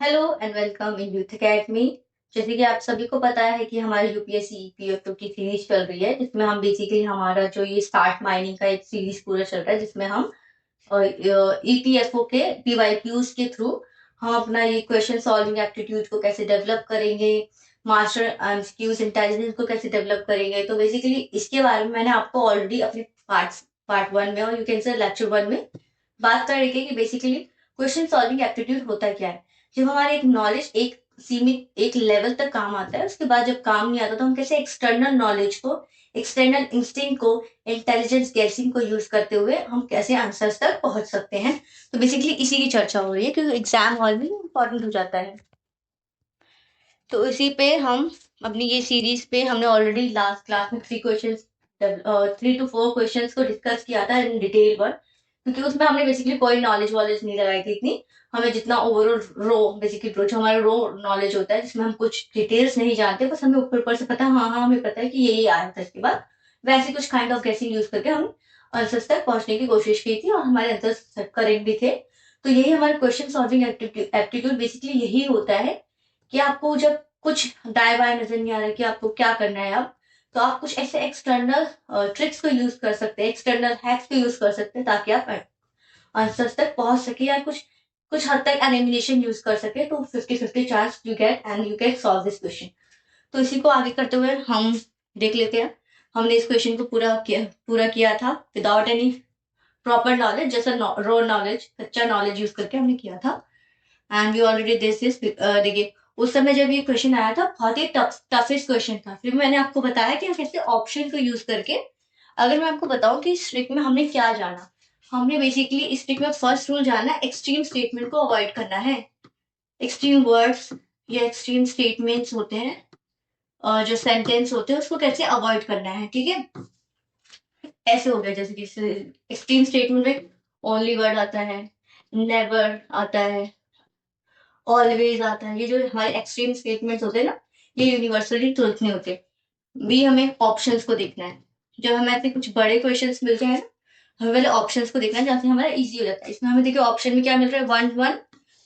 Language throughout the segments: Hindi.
Hello and welcome in youth academy. जैसे कि आप सभी को पता है कि हमारी यूपीएससी ईपीएफओ की सीरीज चल रही है, जिसमें हम बेसिकली हमारा जो ये स्टार्ट माइनिंग का एक सीरीज पूरा चल रहा है, जिसमें हम ईपीएफओ के पीवाईक्यूज के थ्रू हम अपना ये क्वेश्चन सॉल्विंग एप्टीट्यूड को कैसे डेवलप करेंगे, मास्टर एमसीक्यूज इंटेलिजेंस को कैसे डेवलप करेंगे। तो बेसिकली इसके बारे में मैंने आपको ऑलरेडी अपने पार्ट वन में और यू कैन से लेक्चर वन में बात कर रही है कि बेसिकली क्वेश्चन सॉल्विंग एप्टीट्यूड होता क्या है। जब हमारे एक नॉलेज एक सीमित एक लेवल तक काम आता है, उसके बाद जब काम नहीं आता तो हम कैसे एक्सटर्नल नॉलेज को, एक्सटर्नल इंस्टिंक्ट को, इंटेलिजेंस गैसिंग को यूज करते हुए हम कैसे आंसर्स तक पहुंच सकते हैं। तो बेसिकली इसी की चर्चा हो रही है, क्योंकि एग्जाम हॉल में इंपॉर्टेंट हो जाता है। तो इसी पे हम अपनी ये सीरीज पे हमने ऑलरेडी लास्ट क्लास में 3 to 4 क्वेश्चंस को डिस्कस किया था इन डिटेल पर, क्योंकि उसमें हमने बेसिकली कोई नॉलेज वॉलेज नहीं लगाई थी इतनी। हमें जितना ओवरऑल रो बेसिकली जो हमारा रो नॉलेज होता है, जिसमें हम कुछ डिटेल्स नहीं जानते, बस हमें ऊपर ऊपर से पता है, हाँ हाँ हमें पता है कि यही आया था। इसके बाद वैसे कुछ काइंड ऑफ गेसिंग यूज करके हम आंसर्स तक पहुंचने की कोशिश की थी और हमारे आंसर्स करेक्ट भी थे। तो यही हमारा क्वेश्चन सॉल्विंग एप्टीट्यूड बेसिकली यही होता है कि आपको जब कुछ दाएं बाएं नजर नहीं आ रहा है कि आपको क्या करना है अब, तो आप कुछ ऐसे एक्सटर्नल ट्रिक्स को यूज कर सकते हैं, एक्सटर्नल हैक्स को यूज कर सकते हैं, ताकि आप आंसर्स तक पहुंच सके या कुछ कुछ हद तक एलिमिनेशन यूज कर सके। तो 50-50 chance you get and you can solve this question. तो इसी को आगे करते हुए हम देख लेते हैं। हमने इस क्वेश्चन को पूरा किया था विदाउट एनी प्रॉपर नॉलेज, जैसा रो नॉलेज, कच्चा नॉलेज यूज करके हमने किया था। एंड वी ऑलरेडी दिस देखिए, उस समय जब ये क्वेश्चन आया था बहुत ही टफेस्ट क्वेश्चन था। फिर मैंने आपको बताया कि कैसे ऑप्शन को यूज करके, अगर मैं आपको बताऊं कि इस ट्रिक में हमने क्या जाना, हमने बेसिकली इस ट्रिक में फर्स्ट रूल जाना, एक्सट्रीम स्टेटमेंट को अवॉइड करना है। एक्सट्रीम वर्ड्स या एक्सट्रीम स्टेटमेंट्स होते हैं, और जो सेंटेंस होते हैं उसको कैसे अवॉइड करना है, ठीक है। ऐसे हो गया जैसे कि एक्सट्रीम स्टेटमेंट में ओनली वर्ड आता है, नेवर आता है, ऑलवेज आता है। ये जो हमारे एक्सट्रीम स्टेटमेंट्स होते हैं ना, ये यूनिवर्सली ट्रूथ नहीं होते। भी हमें ऑप्शंस को देखना है। जब हमें ऐसे कुछ बड़े क्वेश्चंस मिलते हैं ना, हमें पहले ऑप्शंस को देखना है, जहाँ से हमारा इजी हो जाता है। इसमें हमें देखिए ऑप्शन में क्या मिल रहा है, 1 1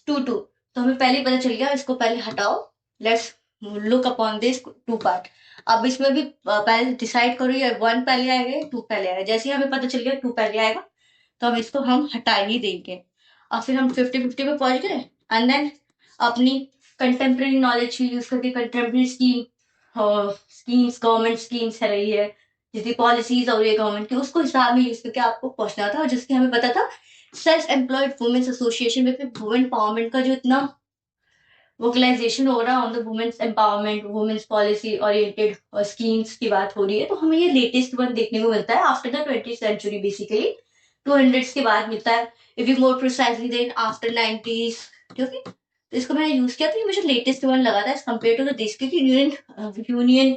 2 2। तो हमें पहले पता चल गया, इसको पहले हटाओ। Let's look upon this two part. अब इसमें भी पहले डिसाइड करो ये 1 पहले आएगा या 2 पहले आएगा। जैसे ही हमें पता चल गया 2 पहले आएगा, तो हम इसको हटा ही देंगे। और फिर हम 50-50 पे पहुंच गए। एंड देन अपनी कंटेम्प्रेरी नॉलेज की यूज करके, कंटेम्प्रेरी स्कीम्स, गवर्नमेंट स्कीम्स है रही है, जितनी पॉलिसीज हो रही है गवर्नमेंट की, उसको हिसाब में यूज करके आपको पहुंचना था। और जिसके हमें पता था सेल्फ एम्प्लॉयड वुमेन्स एसोसिएशन में वुमेन एम्पावरमेंट का जो इतना वोकलाइजेशन हो रहा है on the women's empowerment, women's policy oriented schemes की बात हो रही है, तो हमें ये लेटेस्ट वन देखने को मिलता है after the 20th century, basically 200 के बाद मिलता है। If you more precisely then after 90s, क्योंकि तो इसको मैंने यूज किया, तो ये मुझे लेटेस्ट वन लगा था as compare to the this, क्योंकि यूनियन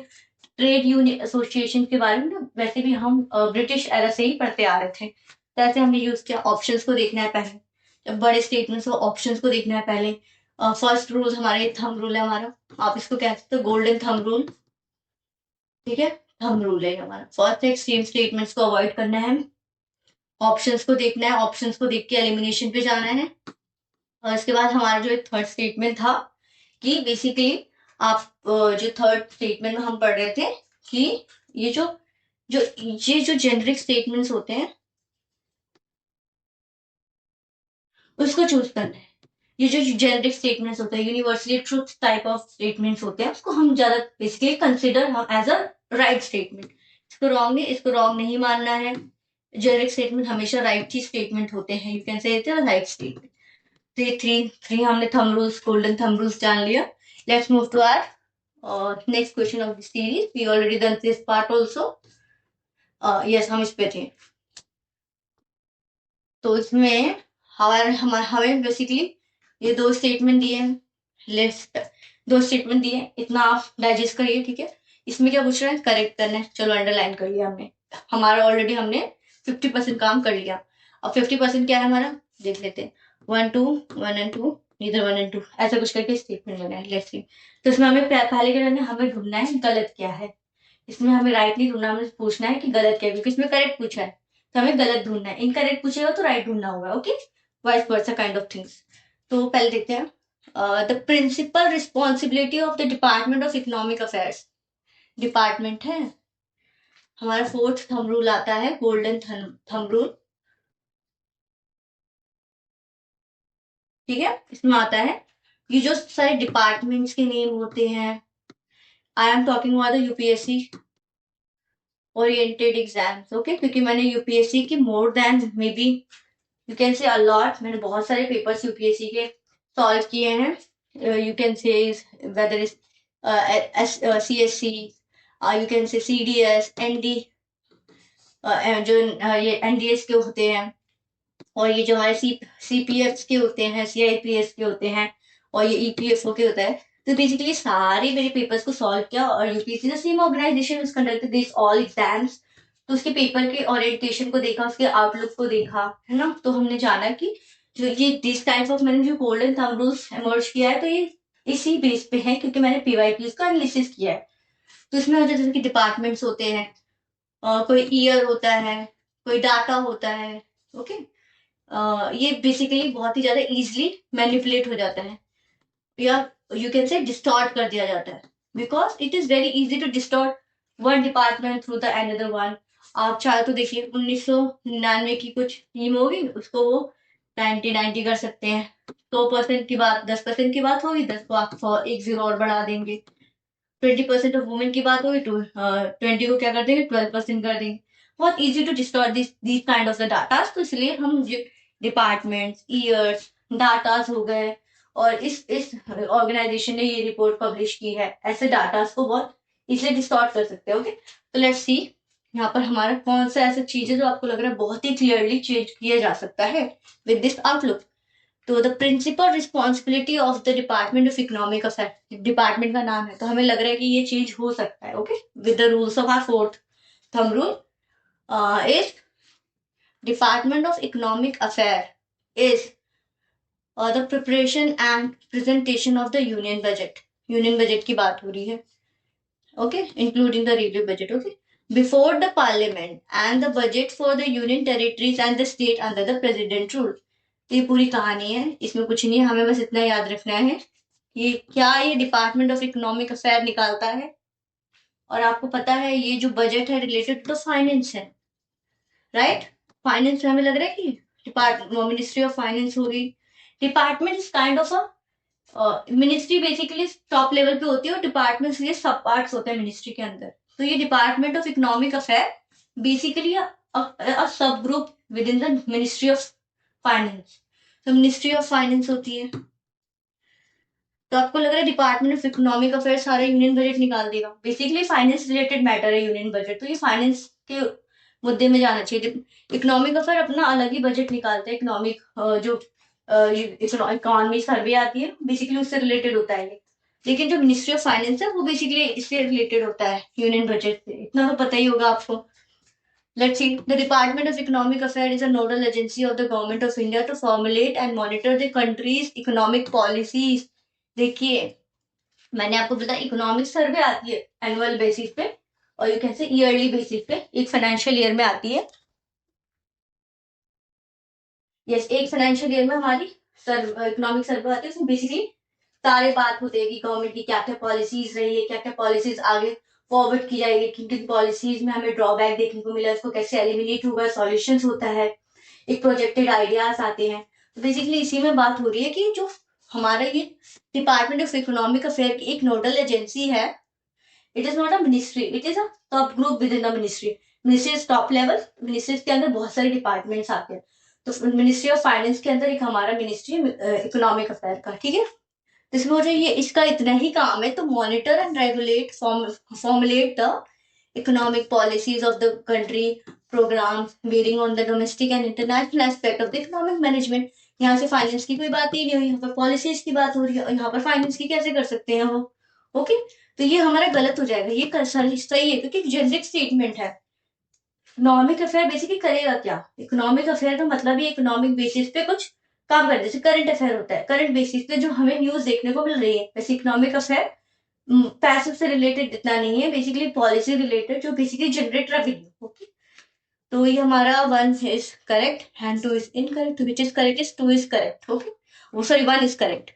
ट्रेड यूनियन एसोसिएशन के बारे में ना वैसे भी हम ब्रिटिश एरा से ही पढ़ते आ रहे थे। तो ऐसे हमने यूज किया। ऑप्शंस को देखना है पहले, जब बड़े स्टेटमेंट्स हो ऑप्शंस को देखना है पहले। फर्स्ट रूल हमारे थंब रूल है हमारा, आप इसको कह सकते हो गोल्डन थंब रूल, ठीक है। थंब रूल है हमारा। फर्स्ट एक्सट्रीम स्टेटमेंट्स को अवॉइड करना है, ऑप्शंस को देखना है, ऑप्शंस को देख के एलिमिनेशन पे जाना है। और इसके बाद हमारा जो थर्ड स्टेटमेंट था कि बेसिकली आप जो थर्ड स्टेटमेंट में हम पढ़ रहे थे कि ये जो जो ये जो जेनरिक स्टेटमेंट्स होते हैं उसको चूज करना है। ये जो जेनरिक स्टेटमेंट्स होते हैं, universally truth type of statements होते हैं, उसको हम ज्यादा बेसिकली कंसिडर हम एज अ राइट स्टेटमेंट। इसको रॉन्ग नहीं मानना है। जेनरिक स्टेटमेंट हमेशा राइट ही स्टेटमेंट होते हैं, you can say right statement. तो ये थ्री थ्री हमने thumb rules, golden thumb rules जान लिया। Let's move to our next question of the series. We already done this part also. Yes, हम इस पे थे। तो इसमें हमें बेसिकली ये दो स्टेटमेंट दिए हैं, लेफ्ट दो स्टेटमेंट दिए हैं, इतना आप डाइजेस्ट करिए, ठीक है। इसमें क्या पूछ रहा है, करेक्ट करना है। चलो अंडरलाइन कर लिया हमने, हमारा ऑलरेडी हमने 50% काम कर लिया। और 50% क्या है हमारा, देख लेते हैं। 1 2 1 and 2, इधर 1 and 2, ऐसा कुछ करके स्टेटमेंट बना है। Let's see. तो इसमें हमें पहले क्या करना है, हमें ढूंढना है गलत क्या है। इसमें हमें राइट नहीं ढूंढना, हमें पूछना है कि गलत क्या है, क्योंकि इसमें करेक्ट पूछा है तो हमें गलत ढूंढना है। इनकरेक्ट पूछेगा तो राइट ढूंढना होगा, okay. Vice versa kind of things. तो पहले देखते हैं the principal responsibility of the department of economic affairs, department है हमारा। फोर्थ थंब रूल आता है, गोल्डन थंब रूल, ठीक है। इसमें आता है ये जो सारे डिपार्टमेंट्स के नेम होते हैं, I am talking about the UPSC oriented exams, okay, क्योंकि मैंने यूपीएससी की more than may be you can say a lot, मैंने बहुत सारे पेपर्स यूपीएससी के सॉल्व किए हैं। You can say whether is CSC, you can say CDS, ND, जो ये एनडीएस के होते हैं, और ये जो हमारे सीपीएफ के होते हैं, सीआईपीएस के होते हैं, और ये ईपीएफओ के होता है। तो बेसिकली सारे मेरे पेपर्स को सॉल्व किया, और यूपीएससी ने same organization conducted this all exams. तो उसके पेपर के ओरिएंटेशन को देखा, उसके आउटलुक को देखा, है ना। तो हमने जाना कि जो ये दिस टाइप ऑफ मैंने जो गोल्डन थंब रूल्स इमर्ज किया है, तो ये इसी बेस पे है, क्योंकि मैंने पीवाईक्यूज का एनालिसिस किया है। तो इसमें जैसे कि डिपार्टमेंट्स होते हैं, कोई ईयर होता है, कोई डाटा होता है, ओके। ये बेसिकली बहुत ही ज्यादा इजिली मैनिपुलेट हो जाता है, या यू कैन से डिस्टॉर्ट कर दिया जाता है, because it is very easy to distort one department through the another one. आप चाहे तो देखिए 1999 की कुछ थीम होगी, उसको वो 90 कर सकते हैं। 100% की बात 10% की बात होगी, 10 को आप 1 0 और बढ़ा देंगे। 20% ऑफ वुमेन की बात होगी, 20 को क्या कर देंगे, 12% कर देंगे। बहुत easy to distort this kind of the data. तो इसलिए हम डिपार्टमेंट्स, ईयर्स, डाटास हो गए, और इस ऑर्गेनाइजेशन ने ये रिपोर्ट पब्लिश की है, ऐसे डाटास को बहुत इजिली डिस्टॉर्ट कर सकते हैं, ओके। तो लेट्स सी यहाँ पर हमारा कौन सा ऐसा चीज है जो आपको लग रहा है बहुत ही क्लियरली चेंज किया जा सकता है विद दिस आउटलुक। तो the principal responsibility of the department of economic affair, department का नाम है, तो हमें लग रहा है कि ये चेंज हो सकता है, okay, with the rules of our fourth thumb rule is department of economic affair is the preparation and presentation of the union budget. Union budget की बात हो रही है, okay, including the review budget, okay, before the parliament and the budget for the union territories and the state under the president rule. तो ये पूरी कहानी है, इसमें कुछ नहीं है, हमें बस इतना याद रखना है ये क्या ये डिपार्टमेंट ऑफ इकोनॉमिक अफेयर निकालता है। और आपको पता है ये जो बजट है रिलेटेड टू फाइनेंस है, राइट। फाइनेंस में हमें लग रहा है कि डिपार्टमेंट मिनिस्ट्री ऑफ फाइनेंस होगी। Department is kind of a ministry, basically top level पे होती है, और डिपार्टमेंट्स ये सब पार्ट्स होते हैं मिनिस्ट्री के अंदर। तो ये department of economic affair basically sub group with in the ministry of finance. तो मिनिस्ट्री ऑफ फाइनेंस होती है। तो आपको लग रहा है डिपार्टमेंट ऑफ इकोनॉमिक अफेयर सारा यूनियन बजट निकाल देगा, बेसिकली फाइनेंस रिलेटेड मैटर है यूनियन बजट, तो ये फाइनेंस के मुद्दे में जाना चाहिए। इकोनॉमिक अफेयर अपना अलग ही बजट निकालते हैं, इकोनॉमिक जो इकोनॉमी सर्वे आती है बेसिकली उससे रिलेटेड होता है ये। लेकिन जो मिनिस्ट्री ऑफ फाइनेंस है वो बेसिकली इससे रिलेटेड होता है यूनियन बजट से, इतना तो पता ही होगा आपको। Let's see. The Department of Economic Affairs is a nodal agency of the Government of India to formulate and monitor the country's economic policies. देखिए मैंने आपको बताया इकोनॉमिक सर्वे आती है एनुअल बेसिस पे, और यू कैन से ईयरली बेसिस पे, एक फाइनेंशियल ईयर में आती है। यस, एक फाइनेंशियल ईयर में हमारी इकोनॉमिक सर्वे आती है, उसमें बेसिकली सारे बात होते हैं कि गवर्नमेंट की क्या क्या पॉलिसीज रही है, क्या क्या पॉलिसीज आगे फॉरवर्ड की जाएगी, किन किन पॉलिसीज में हमें ड्रॉबैक देखने को मिला, उसको कैसे एलिमिनेट होगा, सॉल्यूशन होता है, एक प्रोजेक्टेड आइडियाज आते हैं। तो बेसिकली इसी में बात हो रही है कि जो हमारा ये डिपार्टमेंट ऑफ इकोनॉमिक अफेयर की एक नोडल एजेंसी है, it is not a ministry, it is a top group with in the ministry. Ministry is top level, ministry के अंदर बहुत सारे डिपार्टमेंट्स आते हैं। तो मिनिस्ट्री ऑफ फाइनेंस के अंदर एक हमारा मिनिस्ट्री इकोनॉमिक अफेयर का, ठीक है। इसमें मुझे ये इसका इतना ही काम है, तो monitor and regulate formulate the economic policies of the country, programs bearing on the domestic and international aspect of the economic management. यहाँ से फाइनेंस की कोई बात ही नहीं हुई, यहाँ पर पॉलिसीज की बात हो रही है, और यहाँ पर फाइनेंस की कैसे कर सकते हैं वो, ओके। तो ये हमारा गलत हो जाएगा, ये सही है क्योंकि जेनरिक स्टेटमेंट है। इकोनॉमिक अफेयर बेसिकली करेगा क्या, इकोनॉमिक अफेयर का मतलब ही इकोनॉमिक बेसिस पे कुछ काम कर, जैसे करंट अफेयर होता है, करंट बेसिस पे जो हमें न्यूज देखने को मिल रही है। वैसे इकोनॉमिक अफेयर पैसे से रिलेटेड इतना नहीं है, बेसिकली पॉलिसी रिलेटेड जो बेसिकली जनरेट रेवेन्यू, ओके। तो ये हमारा 1 is correct and 2 is incorrect, which is correct is 2 is correct, okay, वो सॉरी 1 इज करेक्ट।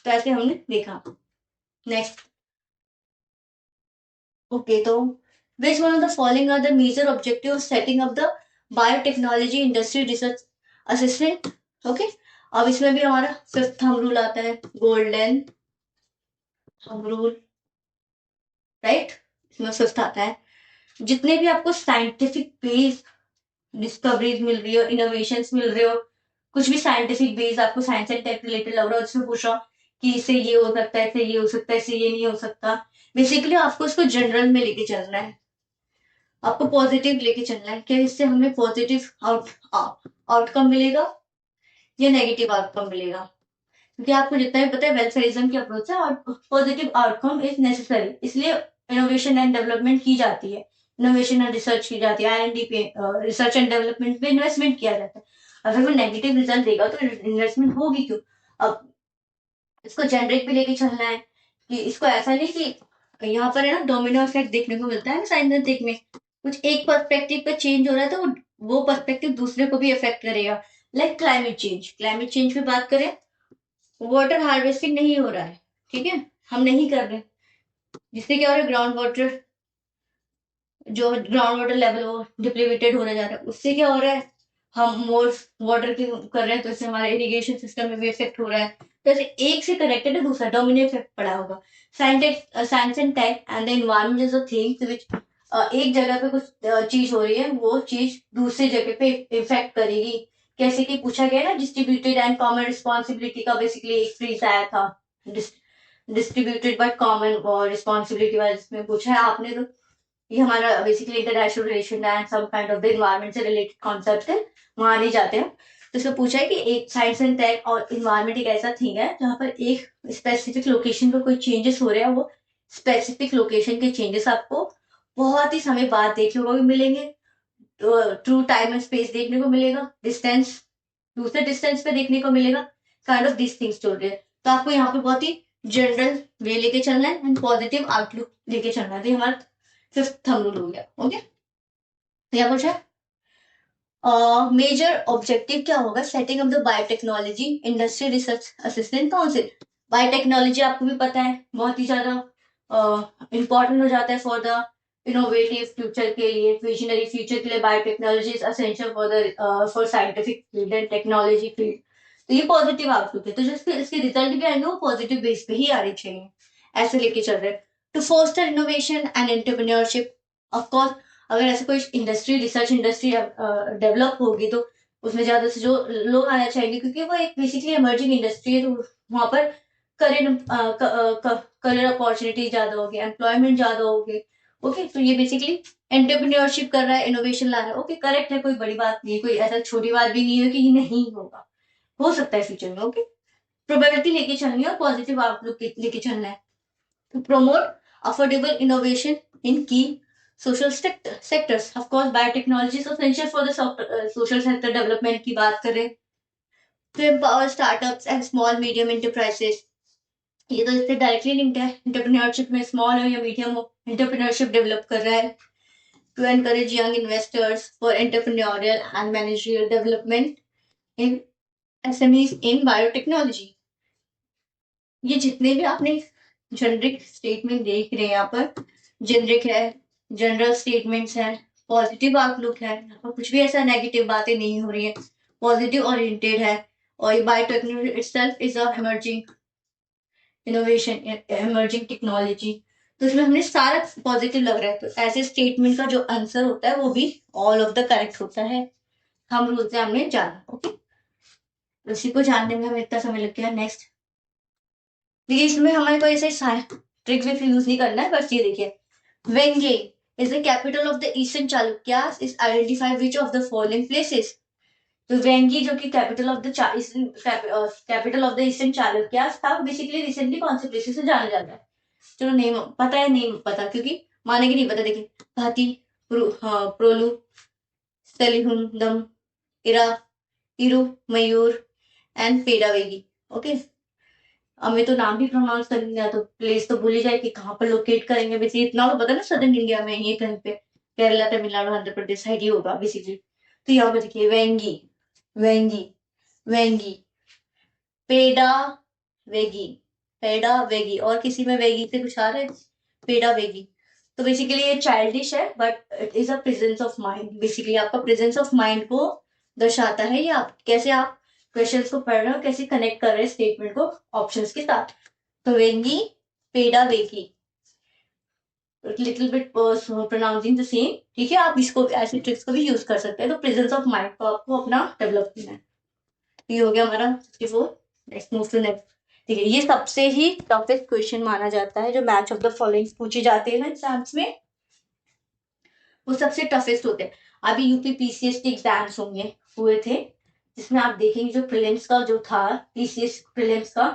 तो ऐसे हमने देखा। नेक्स्ट, ओके, तो which one of the following are the major objective of setting up the biotechnology industry research assistant. Okay, अब इसमें भी हमारा फिफ्थ थंब रूल आता है, गोल्डन थंब रूल, राइट। इसमें फिफ्थ आता है, जितने भी आपको साइंटिफिक बेस डिस्कवरीज मिल रही हो, इनोवेशंस मिल रहे हो, कुछ भी साइंटिफिक बेस आपको साइंस एंड टेक रिलेटेड लग रहा हो, जिसमें पूछ रहा हूँ कि इससे ये हो सकता है, इससे ये हो सकता है, इससे ये नहीं हो सकता, बेसिकली आपको उसको जनरल में लेके चलना है, आपको पॉजिटिव लेके चलना है कि इससे हमें पॉजिटिव आउटकम मिलेगा या नेगेटिव आउटकम मिलेगा। क्योंकि आपको जितना भी पता है वेलफेयरिज्म की अप्रोच है और पॉजिटिव आउटकम इज नेसेसरी, इसलिए इनोवेशन एंड डेवलपमेंट की जाती है, इनोवेशन एंड रिसर्च की जाती है, R&D पे रिसर्च एंड डेवलपमेंट पे इन्वेस्टमेंट किया जाता है। अगर वो नेगेटिव रिजल्ट देगा तो इन्वेस्टमेंट होगी क्यों। अब इसको जेनरिक भी लेके चलना है कि इसको ऐसा नहीं कि यहाँ पर है ना डोमिनो इफेक्ट देखने को मिलता है ना साइंटिफिक में, कुछ एक पर्सपेक्टिव पे चेंज हो रहा है तो वो पर्सपेक्टिव दूसरे को भी अफेक्ट करेगा। लाइक क्लाइमेट चेंज पे बात करें, वाटर हार्वेस्टिंग नहीं हो रहा है, ठीक है, हम नहीं कर रहे, जिससे क्या हो रहा है, ग्राउंड वाटर लेवल वो डिप्लीटेड होने जा रहा है, उससे क्या हो रहा है, हम मोर वाटर की कर रहे हैं तो इससे हमारे इरिगेशन सिस्टम में भी इफेक्ट हो रहा है। तो ऐसे एक से कनेक्टेड है दूसरा डोमिनो इफेक्ट पड़ा होगा। Science and tech and the environment is a things which एक जगह पे कुछ चीज हो रही है, वो चीज दूसरी जगह पे इफेक्ट करेगी। कैसे कि पूछा गया ना, डिस्ट्रीब्यूटेड एंड कॉमन रिस्पॉन्सिबिलिटी का बेसिकली एक फ्रेज आया था, डिस्ट्रीब्यूटेड बट कॉमन और रिस्पॉन्सिबिलिटी वाइज में पूछा है आपने, तो ये हमारा basically international relation and some kind of the environment से रिलेटेड कॉन्सेप्ट है, वहां नहीं जाते हैं। तो इसमें पूछा है कि एक साइंस एंड टेक और इन्वायरमेंट एक ऐसा थिंग है जहाँ पर एक स्पेसिफिक लोकेशन पर कोई चेंजेस हो रहे हैं, वो स्पेसिफिक लोकेशन के चेंजेस आपको बहुत ही समय बाद देखने को भी मिलेंगे, ट्रू टाइम एंड स्पेस देखने को मिलेगा, डिस्टेंस दूसरे डिस्टेंस पे देखने को मिलेगा, काइंड ऑफ दिस थिंग्स चल रहे हैं। तो आपको यहाँ पे बहुत ही जनरल वे लेके चलना है एंड पॉजिटिव आउटलुक लेके चलना है, तो ये हमारा फिफ्थ थंब रूल हो गया। ओके, तो यहाँ पूछा मेजर ऑब्जेक्टिव क्या होगा setting up the biotechnology industry research assistant council. Biotechnology आपको भी पता है बहुत ही ज्यादा इंपॉर्टेंट हो जाता है फॉर द इनोवेटिव फ्यूचर के लिए, विजनरी फ्यूचर के लिए biotechnology is essential for the for scientific field and technology field. तो ये पॉजिटिव आउटलुक है, तो जो इसके रिजल्ट भी आएंगे वो पॉजिटिव बेस पे ही आने चाहिए, ऐसे लेके चल रहे हैं। To foster innovation and entrepreneurship, of course अगर ऐसे कोई इंडस्ट्री रिसर्च इंडस्ट्री डेवलप होगी तो उसमें ज्यादा से जो लोग आना चाहेंगे, क्योंकि वो एक बेसिकली इमर्जिंग इंडस्ट्री है, तो वहां पर करियर अपॉर्चुनिटी ज्यादा होगी, एम्प्लॉयमेंट ज्यादा होगी। ओके, तो ये बेसिकली एंटरप्रेन्योरशिप कर रहा है, इनोवेशन ला रहा है। ओके, करेक्ट है, कोई बड़ी बात नहीं है, कोई ऐसा छोटी बात भी नहीं है कि ये नहीं होगा, हो सकता है फ्यूचर में। ओके, प्रोबेबिलिटी लेके चलनी है और पॉजिटिव आउटलुक लेके चलना है। To promote affordable innovation in key social sectors. Of course, biotechnology is essential for the social sector development की बात करें, to empower startups and small medium enterprises. ये तो इससे डायरेक्टली लिंक्ड है, एंटरप्रेन्योरशिप में स्मॉल हो या मीडियम हो एंटरप्रेन्योरशिप डेवलप कर रहा है। To encourage young investors for entrepreneurial and managerial development in SMEs in biotechnology. ये जितने भी आपने जेनरिक स्टेटमेंट देख रहे हैं यहाँ पर, जेनरिक है, जनरल स्टेटमेंट्स है, पॉजिटिव आउटलुक है, यहाँ पर कुछ भी ऐसा नेगेटिव बातें नहीं हो रही है, पॉजिटिव ओरिएंटेड है। और ये biotechnology itself is a emerging innovation, emerging technology, तो इसमें हमने सारा पॉजिटिव लग रहा है, तो ऐसे स्टेटमेंट का जो आंसर होता है वो भी ऑल ऑफ द करेक्ट होता है। हम रूल से हमने जाना। ओके, उसी को जानने में हमें इतना समय लग गया। नेक्स्ट देखिए, इसमें हमें कोई ऐसे ट्रिक विक यूज नहीं करना है, बस ये देखिए, Vengi is the capital of the eastern Chalukyas is identify which of the following places. तो वेंगी जो कि capital of the eastern Chalukyas था, बेसिकली रिसेंटली कौन से प्लेसेस से जाना जाता है। चलो नेम पता है, नेम पता, क्योंकि माने की नहीं पता। देखिए, भाती, प्रोलू, सलिहुंदम, इरा, इरु, मयूर एंड पेडावेगी। ओके, हमें तो नाम भी प्रोनाउंस कर लिया तो प्लेस तो भूल ही जाए कि कहाँ पर लोकेट करेंगे। बेसिकली इतना तो पता ना, सदर्न इंडिया में ये कहीं पे केरला, तमिलनाडु, आंध्र प्रदेश साइड ही होगा बेसिकली। तो यहाँ पे देखिए, वेंगी वेंगी वेंगी, पेडा वेगी, पेडा वेगी, और किसी में वेगी से कुछ आ रहा है, पेडा वेगी। तो बेसिकली ये चाइल्डिश है but it is a presence of mind, basically आपका प्रेजेंस ऑफ माइंड को दर्शाता है, या आप कैसे आप क्वेश्चंस को पढ़ रहे हो, कैसे कनेक्ट कर रहे हैं स्टेटमेंट को ऑप्शंस के साथ। तो वेंगी, पेडा वेगी, little bit pronouncing the same, ठीक है। आप इसको ऐसे ट्रिक्स को भी यूज कर सकते हैं। तो प्रेजेंस ऑफ माइंड को आपको अपना डेवलप करना है। ये हो गया हमारा 64। Next move to next. ठीक है, ये सबसे ही टफेस्ट क्वेश्चन माना जाता है जो मैच ऑफ द फॉलोइंग पूछे जाते हैं एग्जाम्स में, वो सबसे टफेस्ट होते हैं। अभी यूपी पीसीएस के एग्जाम्स होंगे, हुए थे, जिसमें आप देखेंगे जो प्रीलिम्स का जो था, पीसीएस प्रीलिम्स का,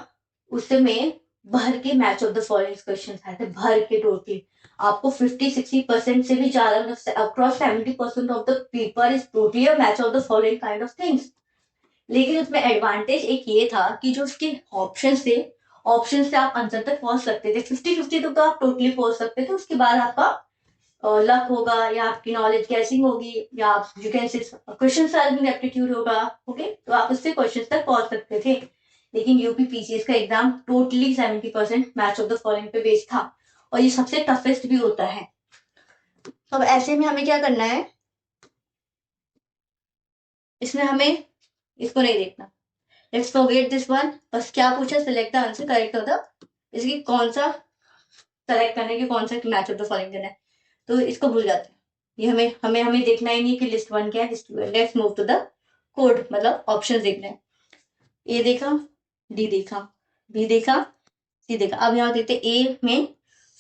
उसमें भर के match of the following question आए थे, भर के टोटली आपको 50-60% से भी ज्यादा, मतलब across 70% of the paper is totally a match of the following kind of things. लेकिन उसमें एडवांटेज एक ये था कि जो उसके ऑप्शन से आप आंसर तक पहुंच सकते थे, 50-50 तक तो आप टोटली पहुंच सकते थे। उसके बाद आपका लक होगा, या आपकी नॉलेज गैसिंग होगी, या आप यू कैन से क्वेश्चन सॉल्विंग एप्टीट्यूड होगा, ओके, तो आप उससे क्वेश्चन तक पहुंच सकते थे। लेकिन यूपी पीसीएस का exam totally 70% match of the following पे बेस्ड था, और ये सबसे टफेस्ट भी होता है। तो अब ऐसे में हमें क्या करना है, इसमें हमें इसको नहीं देखना, लेट्स फॉरगेट दिस वन। बस क्या पूछा, सिलेक्ट द आंसर करेक्ट होता, इसकी कौन सा सेलेक्ट करना है कि कौन सा मैच ऑफ द फॉलोइंग करना है, तो इसको भूल जाते हैं। ये हमें हमें हमें देखना ही नहीं कि लिस्ट वन क्या है, लिस्ट टू है। Let's move to the code, मतलब ऑप्शन देखना है। ए देखा, डी देखा, बी देखा, सी देखा। अब यहाँ देखते ए में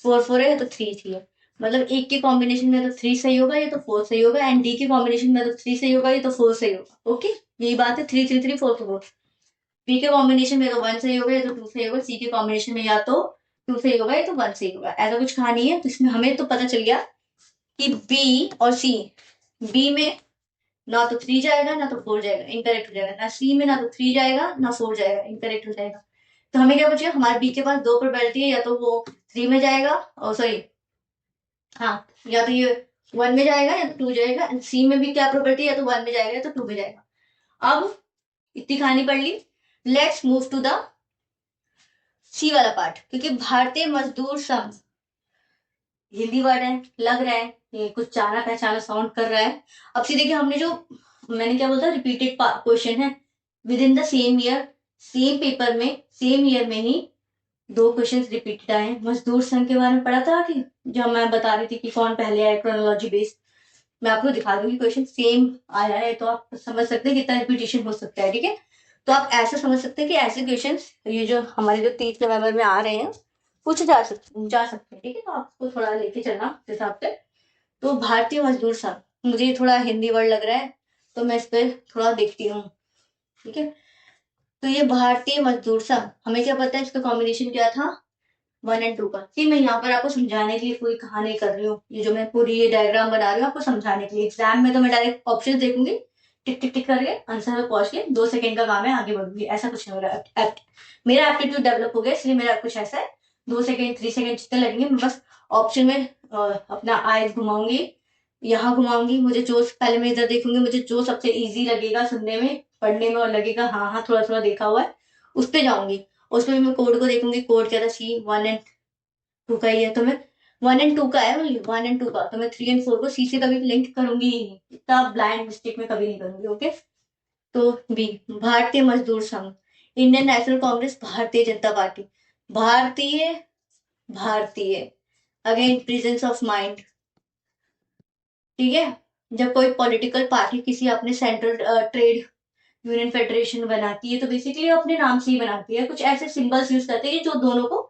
4-4 है तो 3-3 है, मतलब एक के कॉम्बिनेशन में तो 3 सही होगा, ये तो 4 सही होगा, एंड डी के कॉम्बिनेशन में तो 3 सही होगा, ये तो 4 सही होगा, ओके। यही बात है, 3-3-3-4-4। बी के कॉम्बिनेशन में तो 1 सही होगा, या तो 2 सही होगा, सी के कॉम्बिनेशन में या तो 2 सही होगा, या तो 1 सही होगा, ऐसा कुछ कहानी है। तो इसमें हमें तो पता चल गया कि बी और सी, बी में ना तो 3 जाएगा ना तो 4 जाएगा, इनकरेक्ट हो जाएगा, ना सी में ना तो 3 जाएगा ना 4 जाएगा, इनकरेक्ट हो जाएगा। तो हमें क्या बचेगा, हमारे बी के पास दो प्रोबेबिलिटी है, या तो वो 3 में जाएगा, और सॉरी, हाँ, या तो ये 1 में जाएगा या तो 2 जाएगा, एंड सी में भी क्या प्रोबेबिलिटी है, या तो 1 में जाएगा या तो 2 में जाएगा। अब इतनी कहानी पढ़ ली, लेट्स मूव टू द सी वाला पार्ट, क्योंकि भारतीय मजदूर संघ हिंदी वर्ड है, लग रहा है ये कुछ जाना पहचाना साउंड कर रहा है। अब सी देखिए, हमने जो, मैंने क्या बोलता, रिपीटेड क्वेश्चन है with in the same year, same paper में सेम ईयर में ही दो क्वेश्चंस रिपीटेड आए हैं। मजदूर संघ के बारे में पढ़ा था कि जब मैं बता रही थी कि कौन पहले आया, क्रोनोलॉजी बेस्ड, मैं आपको दिखा दूंगी क्वेश्चन सेम आया है, तो आप समझ सकते हैं कितना रिपीटेशन हो सकता है, ठीक है। तो आप ऐसे समझ सकते हैं कि ऐसे क्वेश्चन ये जो हमारे जो 30 नवंबर में आ रहे हैं, पूछे जा सकते हैं, ठीक है। तो आपको थोड़ा लेके चलना उस हिसाब से। तो भारतीय मजदूर संघ, मुझे ये थोड़ा हिंदी वर्ड लग रहा है, तो मैं इस पर थोड़ा देखती हूँ, ठीक है। तो ये भारतीय मजदूर संघ, हमें क्या पता है इसका कॉम्बिनेशन क्या था, 1 और 2 का। फिर मैं यहाँ पर आपको समझाने के लिए पूरी कहानी कर रही हूँ, ये जो मैं पूरी ये डायग्राम बना रही हूँ आपको समझाने के लिए। एग्जाम में तो मैं डायरेक्ट ऑप्शन देखूंगी, टिक टिक टिक करके आंसर में पहुंच के 2 सेकंड का काम है, आगे बढ़ूंगी, ऐसा कुछ नहीं हो रहा है। मेरा एप्टीट्यूड डेवलप हो गया, इसलिए मेरा कुछ ऐसा है, 2 सेकंड 3 सेकंड जितने लगेंगे, मैं बस ऑप्शन में अपना आइज घुमाऊंगी, यहाँ घुमाऊंगी, मुझे जो पहले मैं इधर देखूंगी, मुझे जो सबसे ईजी लगेगा सुनने में पढ़ने में, और लगेगा हाँ हाँ थोड़ा थोड़ा देखा हुआ है, उस पे जाऊंगी। उसमें मैं कोड को देखूंगी, कोड क्या था, C 1 और 2 का ही है, तो मैं 1 और 2 का है, 1 और 2 का, तो मैं 3 और 4 को सी से कभी लिंक करूंगी ही नहीं, इतना ब्लाइंड मिस्टेक में कभी नहीं करूंगी, ओके। तो बी, भारतीय मजदूर संघ, Indian National Congress, Bharatiya Janata party, भारतीय, भारतीय, अगेन प्रेजेंस ऑफ माइंड, ठीक है। जब कोई पॉलिटिकल पार्टी किसी अपने सेंट्रल ट्रेड यूनियन फेडरेशन बनाती है, तो बेसिकली अपने नाम से ही बनाती है, कुछ ऐसे सिंबल्स यूज करते हैं जो दोनों को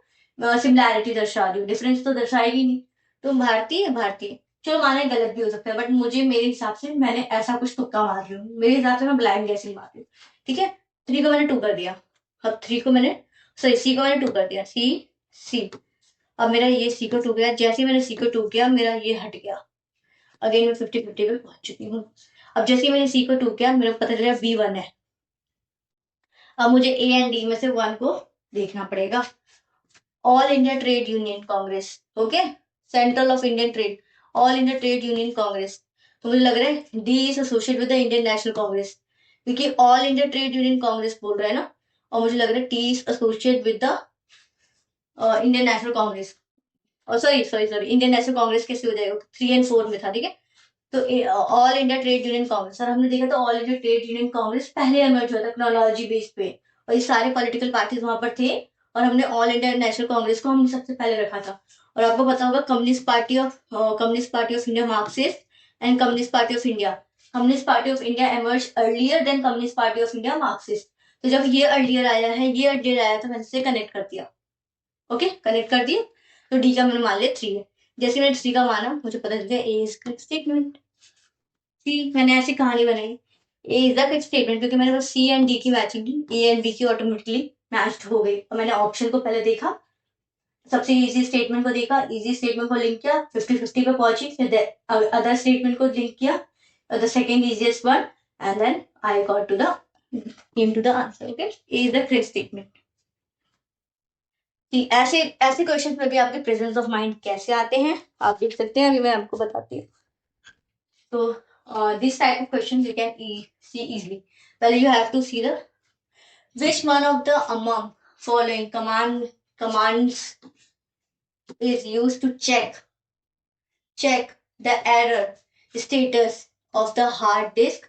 सिमिलैरिटी दर्शा रही हो, डिफरेंस तो दर्शाएगी नहीं। तो भारतीय, भारतीय, चलो माने गलत भी हो सकता है, बट मुझे मेरे हिसाब से मैंने ऐसा कुछ तुक्का मार रही हूँ, मेरे हिसाब से मैं ब्लाइंड गैसिंग मार रही हूँ, ठीक है। 3 को मैंने 2 कर दिया, अब 3 को मैंने, सॉरी, सी को मैंने 2 कर दिया, सी, सी। अब मेरा ये सी को 2 गया, जैसे ही मैंने सी को 2 किया मेरा ये हट गया, अगेन मैं 50-50 पे पहुंच चुकी हूँ। अब जैसे ही मैंने सी को 2 किया, मेरे को पता चला B1 है। अब मुझे ए एंड डी में से 1 को देखना पड़ेगा। All India Trade Union Congress, okay, central of Indian trade, All India Trade Union Congress. तो मुझे लग रहा है D is associate with the Indian National Congress, क्योंकि All India Trade Union Congress बोल रहा है ना, और मुझे लग रहा है T is associate with the Indian National Congress, sorry sorry sorry, Indian National Congress कैसे हो जाएगा, 3 एंड 4 में था, ठीक है। तो all India Trade Union Congress, और हमने देखा था all India Trade Union Congress पहले एमर्ज हुआ था क्रोनोलॉजी बेस पे, और ये सारे पॉलिटिकल पार्टीज वहां पर थे, और हमने ऑल इंडिया नेशनल कांग्रेस को हमने सबसे पहले रखा था। और आपको पता होगा Communist Party of India Marxist and Communist Party of India, Communist Party of India emerge earlier than Communist Party of India Marxist. तो जब ये अर्लियर आया है, ये अर्लियर आया था, मैंने इसे कनेक्ट कर दिया। ओके, कनेक्ट कर दिया। तो डी का मैंने मान लिया 3 है। जैसे मैंने 3 का माना, मुझे पता चल गया ए इज करेक्ट स्टेटमेंट। सी, मैंने ऐसी कहानी बनाई, ए इज द करेक्ट स्टेटमेंट, क्योंकि मैंने बस सी एंड डी की मैचिंग की, ए एंड बी की ऑटोमेटिकली मैच्ड हो गई। और मैंने ऑप्शन को पहले देखा, सबसे इजी स्टेटमेंट को देखा, इजी स्टेटमेंट को लिंक किया, 50-50 पे पहुंची, फिर अदर स्टेटमेंट को लिंक किया, the second easiest one, and then I got to the came to the answer. Okay, A is the correct statement. ऐसे ऐसे क्वेश्चन में भी आपके प्रेजेंस ऑफ माइंड कैसे आते हैं आप देख सकते हैं, अभी मैं आपको बताती हूँ। तो this type of question you can see easily. पहले you have to see the which one of the among following commands is used to check the error status of the hard disk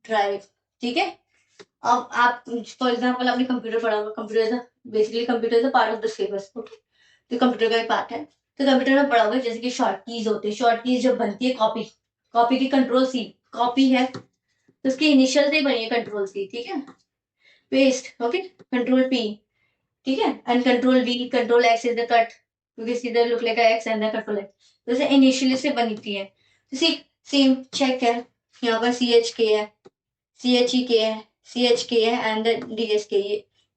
drive। ठीक है, अब आप फॉर एग्जाम्पल आपने कंप्यूटर पढ़ा होगा, computer basically computer is part of the syllabus. Okay, तो कंप्यूटर का एक पार्ट है, तो कंप्यूटर में पढ़ा होगा जैसे कि शॉर्ट कीज होते हैं। शॉर्ट कीज जब बनती है, कॉपी की कंट्रोल सी, कॉपी है तो उसकी इनिशियल से बनी है कंट्रोल सी, ठीक है। पेस्ट, ओके, कंट्रोल पी, ठीक है, and control we, control x is the cut, क्योंकि सीधा look like x and the control x, तो इसे इनिशियली से बनी थी है। तो सेम चेक है, यहाँ पर सी एच के है, सी एच ई के है, सी एच के है एंड डी एस के।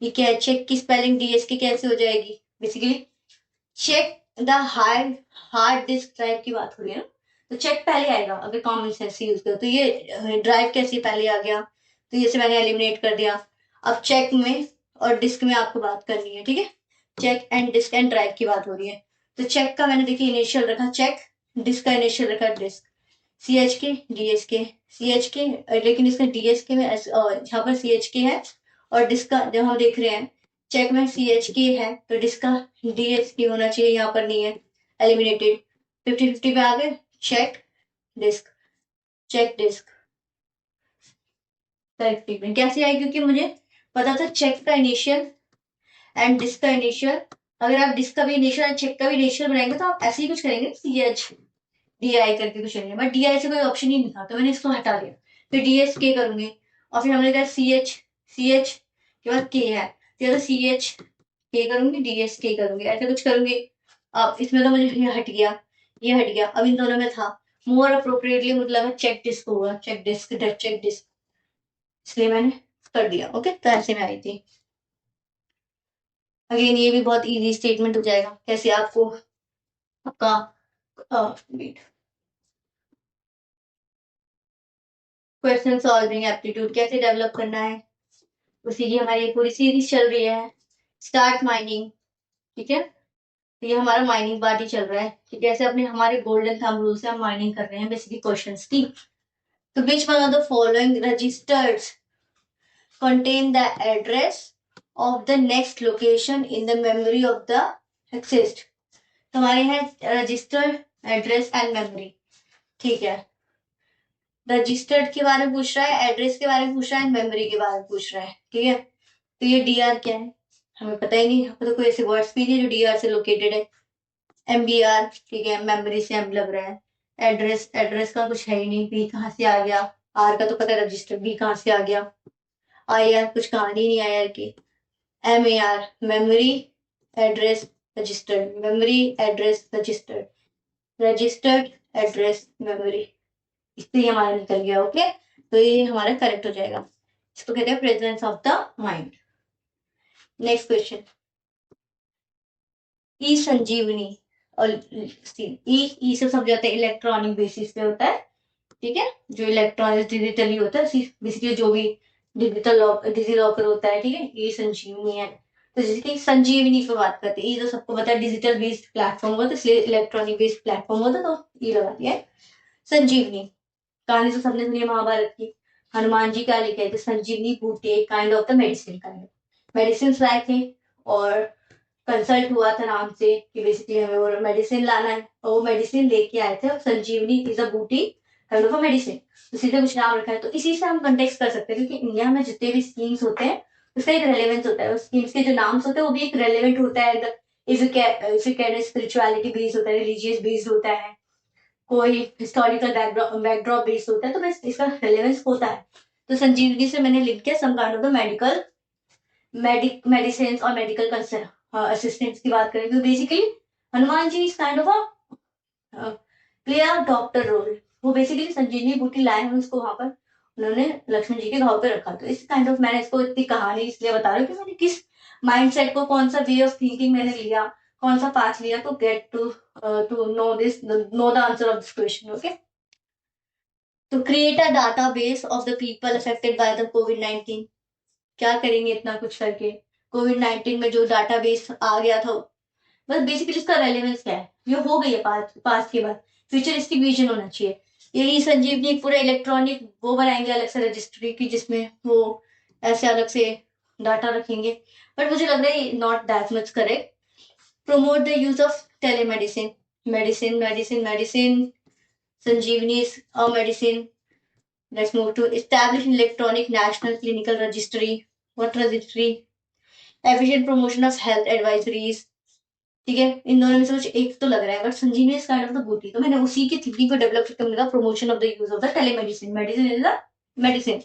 ये क्या है, चेक की स्पेलिंग डी एस के कैसे हो जाएगी, basically check the hard disk drive की बात हो रही है ना, तो चेक पहले आएगा अगर कॉमन सेंस यूज करो। तो ये ड्राइव कैसे पहले आ गया, तो ये से मैंने एलिमिनेट कर दिया। अब चेक में और डिस्क में आपको बात करनी है, ठीक है, check and disk and drive की बात हो रही है। तो चेक का मैंने देखिए इनिशियल रखा चेक, डिस्क का इनिशियल रखा डिस्क, सी एच के डी एस के, सी एच के, लेकिन इसका डी एस के में यहाँ पर सी एच के है, और डिस्क का जब हम देख रहे हैं चेक में सी एच के है, तो डिस्क का डी एस के होना चाहिए, यहाँ पर नहीं है, एलिमिनेटेड। 50-50 पे आ गए, check disk, check disk correct कैसे आई, क्योंकि मुझे पता था चेक का इनिशियल एंड डिस्क का इनिशियल। अगर आप डिस्क का भी इनिशियल एंड चेक का भी इनिशियल बनाएंगे तो आप ऐसे ही कुछ करेंगे, सी एच डी आई करके कुछ करेंगे, बट डी आई से कोई ऑप्शन ही नहीं था, तो मैंने इसको हटा दिया। फिर डी एस के करूंगी, और फिर हमने कहा सी एच के बाद के है, तो सी एच के करूंगी, डी एस के करूंगी, ऐसे कुछ करूंगी। अब इसमें तो मुझे ये हट गया, ये हट गया। अब इन दोनों में था मोर अप्रोप्रिएटली मुझे लगा चेक डिस्क होगा, चेक डिस्क, इसलिए मैंने कर दिया। ओके, तो ऐसे में आई थी। अगेन ये भी बहुत इजी स्टेटमेंट हो जाएगा, कैसे आपको आपका क्वेश्चन सॉल्विंग एप्टीट्यूड कैसे डेवलप करना है, उसी की हमारी पूरी सीरीज चल रही है, स्टार्ट माइनिंग। ठीक है, तो ये हमारा माइनिंग पार्ट ही चल रहा है कि कैसे अपने हमारे गोल्डन थंब रूल से हम माइनिंग कर रहे हैं बेसिकली क्वेश्चंस की। तो which one of the following registers contain the address of the next location in the memory of the accessed। हमारे हैं रजिस्टर, एड्रेस एंड मेमोरी, ठीक है। रजिस्टर्ड के बारे में पूछ रहा है, एड्रेस के बारे में पूछ रहा है, मेमोरी के बारे में पूछ रहा है, ठीक है। तो ये डी आर क्या है हमें पता ही नहीं, यहाँ पर तो कोई ऐसे वर्ड्स भी नहीं जो डी आर से लोकेटेड है। एम बी आर, ठीक है, मेमोरी से एम लग रहा है। एड्रेस, एड्रेस का कुछ है ही नहीं, बी कहाँ से आ गया, आर का तो पता है रजिस्टर, बी कहाँ से आ गया, आई आर कुछ कहानी नहीं आई आर की। M A R memory address registered, memory address registered, registered address memory, इससे हमारा निकल गया। ओके, तो ये हमारा करेक्ट हो जाएगा, इसको कहते हैं presence of the mind. Next question, E Sanjeevani, और ई से समझाते हैं इलेक्ट्रॉनिक बेसिस पे होता है, ठीक है, जो इलेक्ट्रॉनिक डिजिटली होता है, बेसिकली जो भी डिजिटल लॉकर होता है, ठीक है, ये संजीवनी है। तो जिसकी संजीवनी पे बात करते हैं, ये तो सबको पता है डिजिटल बेस्ड प्लेटफॉर्म होता है, इसलिए इलेक्ट्रॉनिक बेस्ड प्लेटफॉर्म होता है, तो ये लगा दिया है संजीवनी। कहानी तो सबने सुनी है महाभारत की, हनुमान जी क्या लिखे थे, संजीवनी बूटी kind of the medicine, kind medicine लाए थे, और कंसल्ट हुआ था नाम से कि बेसिकली हमें वो मेडिसिन लाना है, और वो मेडिसिन लेके आए थे। संजीवनी इज अ बूटी काइंड ऑफ अ मेडिसिन, सीधे कुछ नाम रखा है। तो इसी से हम कंटेक्ट कर सकते हैं, क्योंकि इंडिया में जितने भी स्कीम्स होते हैं उसका एक रेलेवेंस होता है, उस स्कीम्स के जो नाम्स होते हैं वो भी एक रेलेवेंट होता है। If you can spirituality based होता है, रिलीजियस बेस्ड होता है, कोई हिस्टोरिकल बैकड्रॉप बेस्ड होता है, तो बस इसका रेलेवेंस होता है। तो संजीवनी से मैंने लिख के some kind of the medical medicine और मेडिकल असिस्टेंट्स की बात करें, तो basically Hanuman ji is kind of a play a doctor role. वो बेसिकली संजीवनी बूटी लाए हैं उसको वहां पर, उन्होंने लक्ष्मण जी के घाव पे रखा। तो इस काइंड ऑफ मैंने इसको इतनी कहानी इसलिए बता रही हूँ कि मैंने किस माइंडसेट को, कौन सा वे ऑफ थिंकिंग मैंने लिया, कौन सा पाथ लिया to get to know the answer of this question. Okay, तो create a database of the people affected by the कोविड-19। क्या करेंगे इतना कुछ करके? कोविड-19 में जो डाटाबेस आ गया था, बस बेसिकली इसका रेलेवेंस क्या है, ये हो गई है पास के बाद, फ्यूचरिस्टिक विजन होना चाहिए। यही संजीवनी एक पूरा इलेक्ट्रॉनिक वो बनाएंगे अलग से रजिस्ट्री की, जिसमें वो ऐसे अलग से डाटा रखेंगे, बट मुझे लग रहा है not that much correct. Promote the use of telemedicine, medicine medicine medicine, Sanjeevani is a medicine. Let's move to establish electronic national clinical registry. What registry? Efficient promotion of health advisories. ठीक है, इन दोनों में से कुछ एक तो लग रहा है, but Sanjeevani is kind of the booti, तो मैंने उसी की थिंकिंग को डेवलप करके मैंने कहा promotion of the use of the telemedicine. Medicine is the medicine,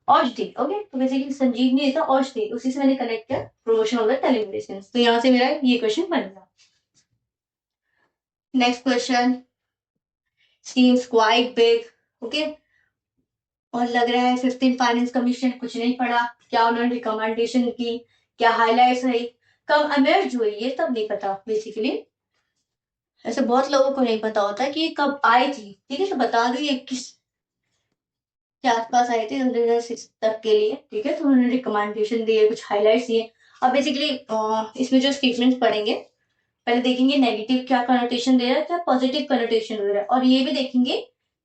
औषधि। ओके, तो बेसिकली संजीवनी इज द औषधि, उसी से मैंने कनेक्ट किया प्रमोशन ऑफ द टेलीमेडिसिन। तो यहाँ से मेरा ये क्वेश्चन बन गया। Next question seems quite big. Okay, और लग रहा है 15 फाइनेंस कमीशन कुछ नहीं पढ़ा, क्या उन्होंने रिकमेंडेशन की, क्या हाईलाइट्स रही, कब अमेज हुई, ये तब नहीं पता बेसिकली। ऐसे बहुत लोगों को नहीं पता होता कि ये कब आई थी। ठीक है, तो बता दो ये किस के आसपास आई थी, 2006 तक के लिए। ठीक है, तो उन्होंने रिकमेंडेशन दिए, कुछ हाईलाइट्स दिए। अब बेसिकली इसमें जो स्टेटमेंट पढ़ेंगे, पहले देखेंगे नेगेटिव क्या कनोटेशन दे रहा है, क्या पॉजिटिव कनोटेशन दे रहा है, और ये भी देखेंगे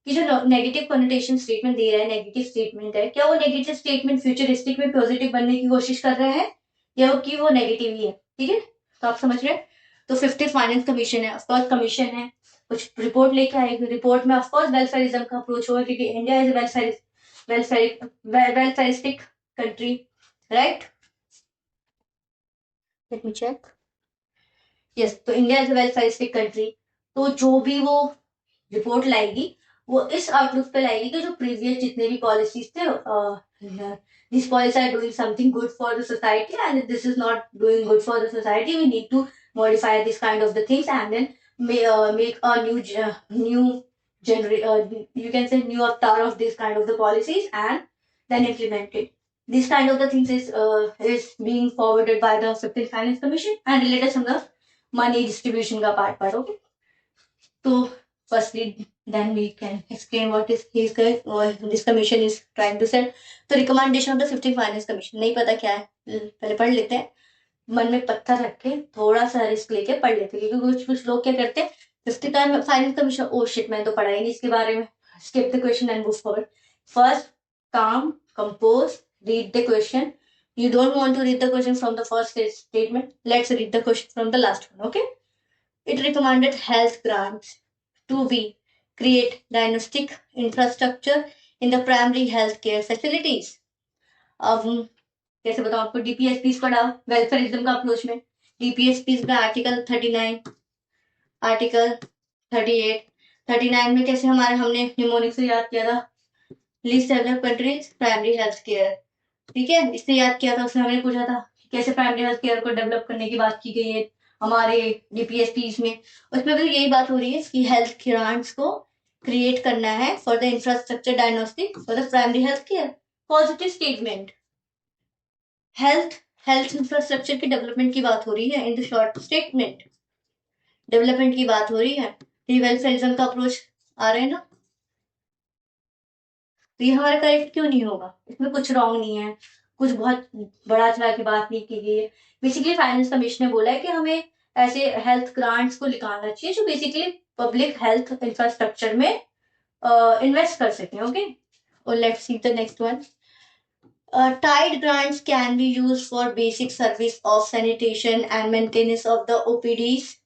कि जो नेगेटिव कनोटेशन स्टेटमेंट दे रहा है, नेगेटिव स्टेटमेंट है, क्या वो नेगेटिव स्टेटमेंट फ्यूचरिस्टिक में पॉजिटिव बनने की कोशिश कर रहे हैं, या कि वो नेगेटिव ही है। ठीक है, तो आप समझ रहे हैं। तो 50 फाइनेंस कमीशन है, ऑफकोर्स कमीशन है, कुछ रिपोर्ट लेके आएगी, रिपोर्ट में ऑफकोर्स वेलफेयरिज्म का अप्रोच होगा, क्योंकि India is welfaristic country, right. Let me check. Yes, तो इंडिया इज वेलफेयरिस्टिक कंट्री। तो जो भी वो रिपोर्ट लाएगी, वो इस आउटलुक पे लाएगी कि जो प्रीवियस जितने भी पॉलिसीज थे, this policy are doing something good for the society, and this is not doing good for the society, we need to modify this kind of the things, and then make a new you can say new avatar of this kind of the policies, and then implement it. This kind of the things is being forwarded by the 15th Finance Commission and related some of money distribution का part. Okay, so firstly then we can explain what is this commission is trying to say. तो recommendation of the 15th Finance Commission नहीं पता क्या है, पहले पढ़ लेते हैं, मन में पत्थर रख के थोड़ा सा रिस्क लेके पढ़ लेते हैं, क्योंकि कुछ कुछ लोग क्या करते हैं 50 time finance commission, oh shit मैंने तो पढ़ा ही नहीं इसके बारे में, skip the question and move forward. First, calm, compose, read the question. You don't want to read the question from the first statement. Let's read the question from the last one. Okay, it recommended health grants to be create diagnostic infrastructure in the primary health care facilities. अब कैसे बताऊं आपको, डीपीएसपीस पढ़ा वेलफेयरिज्म का अप्रोच में, डीपीएसपीस में आर्टिकल 39, आर्टिकल 38, 39 में कैसे हमने निमोनिक से याद किया था, least develop countries primary health care. ठीक है, इससे याद किया था, उसमें हमने पूछा था कैसे प्राइमरी हेल्थ केयर को डेवलप करने की बात की गई है हमारे डीपीएसपीस में। उसमें भी यही बात हो रही है कि हेल्थ ग्रांट्स को क्रिएट करना है for the infrastructure diagnostic for the primary health care. Positive statement, health infrastructure की डेवलपमेंट की बात हो रही है, in the short statement development की बात हो रही है, वेलफेयरिज्म का अप्रोच आ रहा है ना, तो ये हमारा करेक्ट क्यों नहीं होगा, इसमें कुछ रॉन्ग नहीं है, कुछ बहुत बड़ा चढ़ा के बात नहीं की गई है। बेसिकली फाइनेंस कमीशन ने बोला है कि हमें ऐसे हेल्थ ग्रांट्स को निकालना चाहिए जो बेसिकली पब्लिक हेल्थ इंफ्रास्ट्रक्चर में इन्वेस्ट कर सकें। ओके, और let's see the next one. Tide grants can be used for basic service of sanitation and maintenance of the OPDs,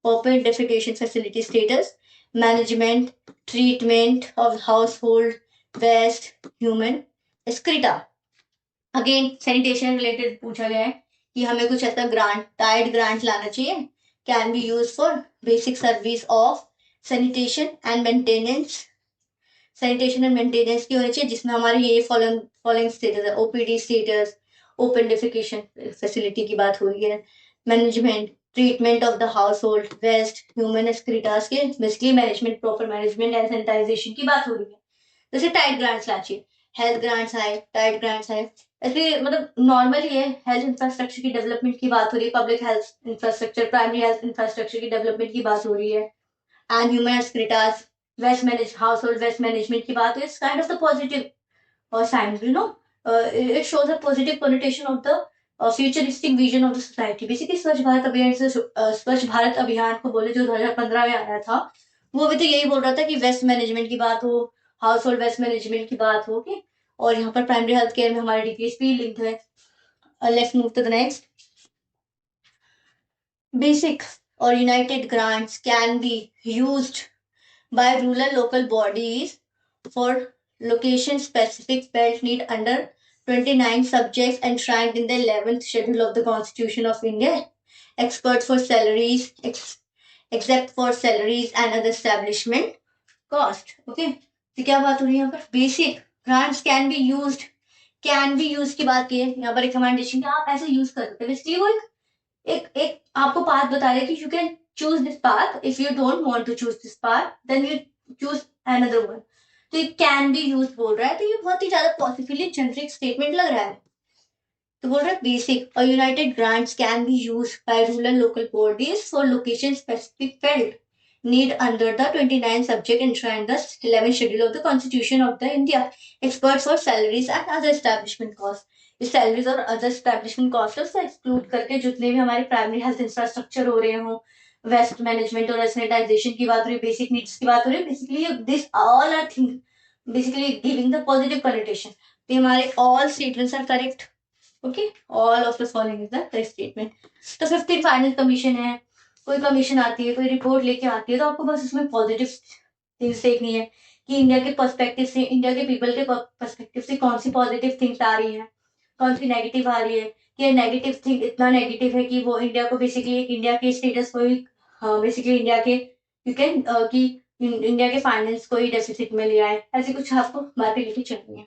open defecation facility status, management, treatment of household waste, human excreta. Again sanitation related पूछा गया है कि हमें कुछ ऐसा ग्रांट, टाइड ग्रांट लाना चाहिए, can be use for basic service of sanitation and maintenance, sanitation and maintenance की होनी चाहिए जिसमें हमारे ये फॉलोइंग स्टेटस है, OPD status, open defecation facility की बात हो रही है, management, treatment of the household waste, human excretas के basically management, proper management and sanitization की बात हो रही है। जैसे टाइड ग्रांट्स लाना चाहिए, हेल्थ ग्रांट्स आए, टाइड ग्रांट्स आए, ऐसे मतलब नॉर्मली है हेल्थ इंफ्रास्ट्रक्चर की डेवलपमेंट की बात हो रही है, public health infrastructure, primary health infrastructure की डेवलपमेंट की बात हो रही है, and human excretas, waste manage, household waste management की बात हो, it's kind of the positive sign, you know, it shows a positive connotation of the futuristic vision of the society. Basically स्वच्छ भारत अभियान से स्वच्छ भारत अभियान को बोले जो 2015 में आया था, वो भी तो यही बोल रहा था कि वेस्ट मैनेजमेंट की बात हो, हाउस होल्ड वेस्ट मैनेजमेंट की बात हो, okay? और यहाँ पर प्राइमरी हेल्थ केयर में हमारे डीपीएस भी लिंक है। Let's move to the next. Basic और united grants can be used by rural local bodies for location specific felt need under 29 subjects enshrined in the 11th schedule of the Constitution of India, except for salaries and other establishment cost. Okay, तो क्या बात हो रही है यहाँ पर, basic grants can be use की बात की है यहाँ पर, रिकमेंडेशन कि आप ऐसे यूज कर सकते हैं, इसलिए वो एक आपको पाथ बता रहे हैं कि you can choose this path. If you don't want to choose this path, then you choose another one. तो ये कैन बी यूज बोल रहा है, तो ये बहुत ही ज्यादा पॉसिबली जेनरिक स्टेटमेंट लग रहा है। तो बोल रहा है बेसिक और united grants can be use by rural local bodies for location specific field need under the 29 subject enshrined the 11th schedule of the Constitution of the India, experts for salaries and other establishment costs. इस सैलरीज और अदर एस्टेब्लिशमेंट कॉस्ट उससे एक्सक्लूड करके जितने भी हमारे प्राइमरी हेल्थ इंफ्रास्ट्रक्चर हो रहे हो, वेस्ट मैनेजमेंट और सैनिटाइजेशन की बात हो रही है, बेसिक नीड्स की बात हो रही है, basically this all are thing basically giving the positive connotation. तो हमारे all statements are correct, okay, all of the following is the correct statement. तो 15 फाइनल कमीशन है, कोई कमीशन आती है, कोई रिपोर्ट लेके आती है, तो आपको बस उसमें पॉजिटिव थिंग्स देखनी है कि इंडिया के पर्सपेक्टिव से, इंडिया के पीपल के पर्सपेक्टिव से कौन सी पॉजिटिव थिंग्स आ रही है, कौन सी नेगेटिव आ रही है, कि नेगेटिव थिंग इतना नेगेटिव है कि वो इंडिया को बेसिकली एक इंडिया के स्टेटस को ही बेसिकली इंडिया के यू कैन कि इंडिया के फाइनेंस को ही डेफिसिट में ले आए, ऐसे कुछ आपको बातें लिखी चलनी है।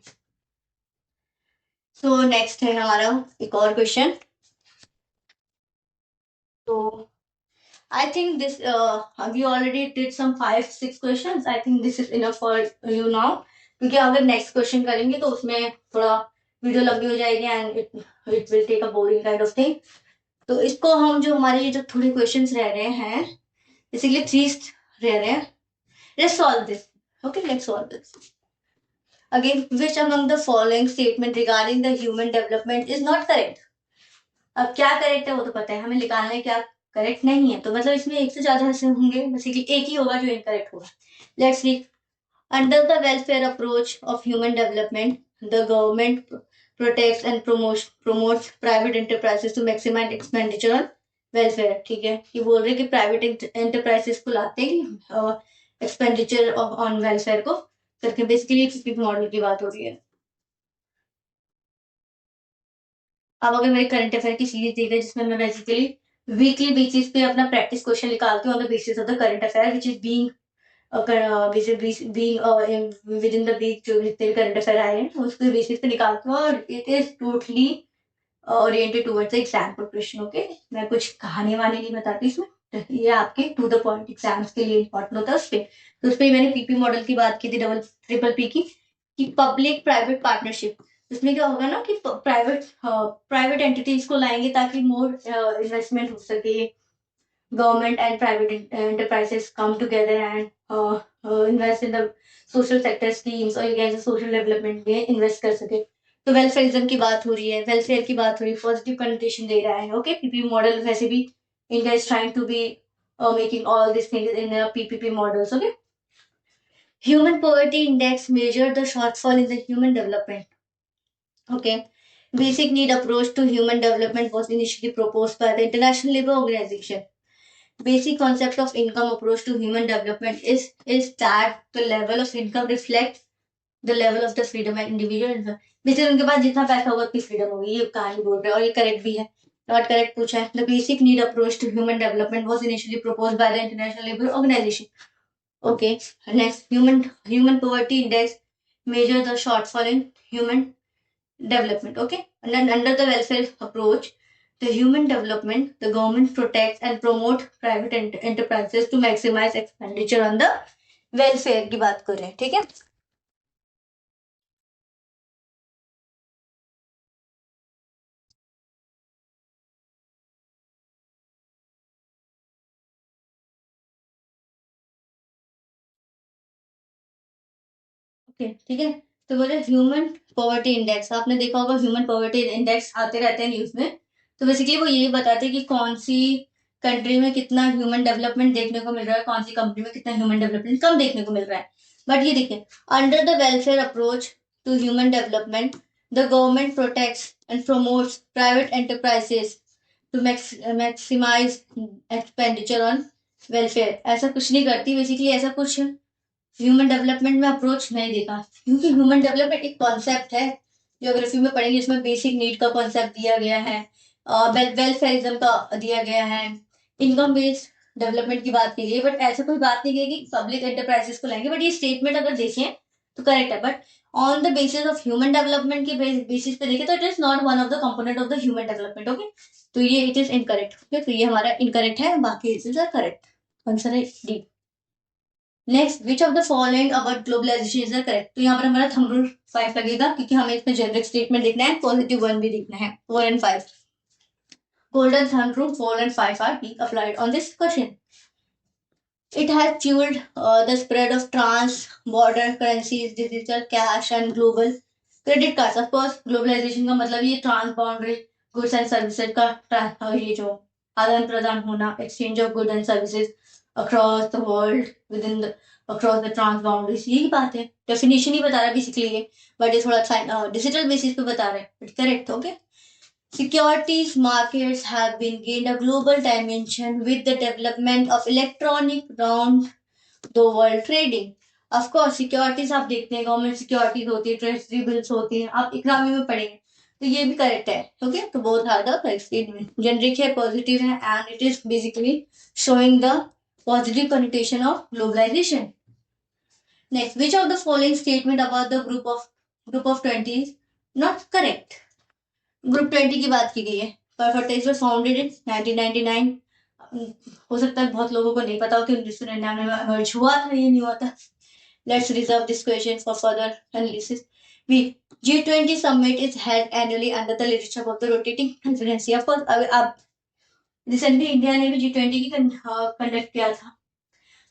सो नेक्स्ट है हमारा एक और क्वेश्चन। तो I think this we already did some 5-6 questions. I think this is enough for you now. क्योंकि अगर नेक्स्ट क्वेश्चन करेंगे तो उसमें थोड़ा वीडियो लंबी हो जाएगी and it will take a boring kind of thing. तो इसको हम जो हमारे ये जो थोड़े क्वेश्चंस रह रहे हैं, बेसिकली 3 रह रहे हैं, let's solve this. Okay, let's solve this. Again, which among the following statement regarding the human development is not correct? अब क्या करेक्ट है वो तो पता है, हमें निकालना है क्या करेक्ट नहीं है, तो मतलब इसमें एक से ज्यादा ऐसे होंगे, बेसिकली एक ही होगा जो इनकरेक्ट होगा। Let's see. Under the welfare approach of human development the government protects and promotes private enterprises to maximize expenditure on welfare. ठीक है, ये बोल रहे कि प्राइवेट एंटरप्राइजेस को लाते हैं एक्सपेंडिचर ऑन वेलफेयर को करके, बेसिकली पीपीपी मॉडल की बात हो रही है। अब अगर मेरे करंट अफेयर की सीरीज देख रहे हैं जिसमें मैं बेसिकली वीकली बेसिस पे अपना प्रैक्टिस क्वेश्चन निकालती हूँ on the basis of the current affair which is being with in the week, जो जितने भी करंट अफेयर आए हैं उसके बेसिस पे निकालती हूँ, और it is totally oriented towards the exam preparation. Okay, मैं कुछ कहानी वानी नहीं बताती इसमें, ये आपके टू द पॉइंट एग्जाम्स के लिए इंपॉर्टेंट होता है उस पर। तो उस पर मैंने पीपी मॉडल की बात की थी, डबल ट्रिपल पी की, कि पब्लिक प्राइवेट पार्टनरशिप, इसमें क्या होगा ना कि प्राइवेट एंटिटीज को लाएंगे ताकि मोर इन्वेस्टमेंट हो सके, government and private enterprises come together and invest in the social sector schemes और ये सोशल डेवलपमेंट में इन्वेस्ट कर सके। तो वेलफेयरिज्म की बात हो रही है, वेलफेयर की बात हो रही है, पॉजिटिव कनोटेशन दे रहा है। ओके, पीपीपी मॉडल वैसे भी India is trying to be making all these things in PPP models. Okay, human poverty index measure the shortfall in the human development. Okay. Basic need approach to human development was initially proposed by the International Labour Organization. Basic concept of income approach to human development is that the level of income reflects the level of the freedom and individual. Basically उनके पास जितना पैसा होगा उतनी फ्रीडम होगी, ये कहानी बोल रहे हैं और ये करेक्ट भी है. नॉट करेक्ट पूछा है. The basic need approach to human development was initially proposed by the International Labour Organization. Okay. Next, human poverty index measure the shortfall in human development. Okay. And then under the welfare approach, the human development, the government protects and promote private enterprises to maximize expenditure on the welfare की बात कर रहे हैं. ठीक है. ओके. ठीक है. तो बोले ह्यूमन पॉवर्टी इंडेक्स. आपने देखा होगा ह्यूमन पॉवर्टी इंडेक्स आते रहते हैं न्यूज में. तो बेसिकली वो यही बताते हैं कि कौन सी कंट्री में कितना ह्यूमन डेवलपमेंट देखने को मिल रहा है, कौन सी कंट्री में कितना ह्यूमन डेवलपमेंट कम देखने को मिल रहा है. बट ये देखिए, under the welfare approach to human development, the government protects and promotes private enterprises to maximize expenditure on welfare. ऐसा कुछ नहीं करती बेसिकली, ऐसा कुछ ह्यूमन डेवलपमेंट में अप्रोच नहीं देखा, क्योंकि ह्यूमन डेवलपमेंट एक कॉन्सेप्ट है. ज्योग्राफी में पढ़ेंगे, इसमें बेसिक नीड का कॉन्सेप्ट दिया गया है, वेलफेयरिज्म का दिया गया है, इनकम बेस्ड डेवलपमेंट की बात की गई. बट ऐसा कोई बात नहीं की कि पब्लिक एंटरप्राइजेस को लाएंगे. बट ये स्टेटमेंट अगर देखें तो करेक्ट है. But on the basis of human development के बेसिस पे देखें तो it is not one of the component of the human development. Okay. तो ये इट इज इनकरेक्ट. तो ये हमारा इनकरेक्ट है, बाकी इट इज करेक्ट. आंसर है D. Next, which of the following about globalization is correct. तो यहाँ पर हमारा थंब रूल 5 लगेगा, क्योंकि हमें इसमें जेनरिक स्टेटमेंट लिखना है, पॉजिटिव 1 भी लिखना है. 4 and 5. Golden thumb rule 4 and 5 are being applied on this question. It has fueled the spread of trans-border currencies, digital cash and global credit cards. Of course, globalization का मतलब ये trans-boundary goods and services का ये जो आदान प्रदान होना, exchange of goods and services across the world within the across the trans boundaries, यही बात है. डेफिनेशन ही बता रहा है बेसिकली ये, बट ये थोड़ा डिजिटल बेसिस पे बता रहे हैं. Correct. Okay. Securities markets have been gained a global dimension with the development of electronic round the world trading. Of course, securities आप देखते हैं, गवर्नमेंट सिक्योरिटीज होती है, ट्रेजरी बिल्स होती हैं, आप इकोनॉमी में पढ़ेंगे तो ये भी करेक्ट है. ओके. तो both are the correct statement. Generic है, पॉजिटिव है, and it is basically showing the positive connotation of globalization. Next, which of the following statement about the group of 20 is not correct? Group 20 की बात की गई है. Perfect was founded in 1999. हो सकता है बहुत लोगों को नहीं पता हो कि 1999 में मर्ज हुआ था, ये नहीं हुआ था. Let's reserve this question for further analysis. B. G20 summit is held annually under the leadership of the rotating presidency. Of course, अब रिसेंटली इंडिया ने भी G20 की कंडक्ट किया था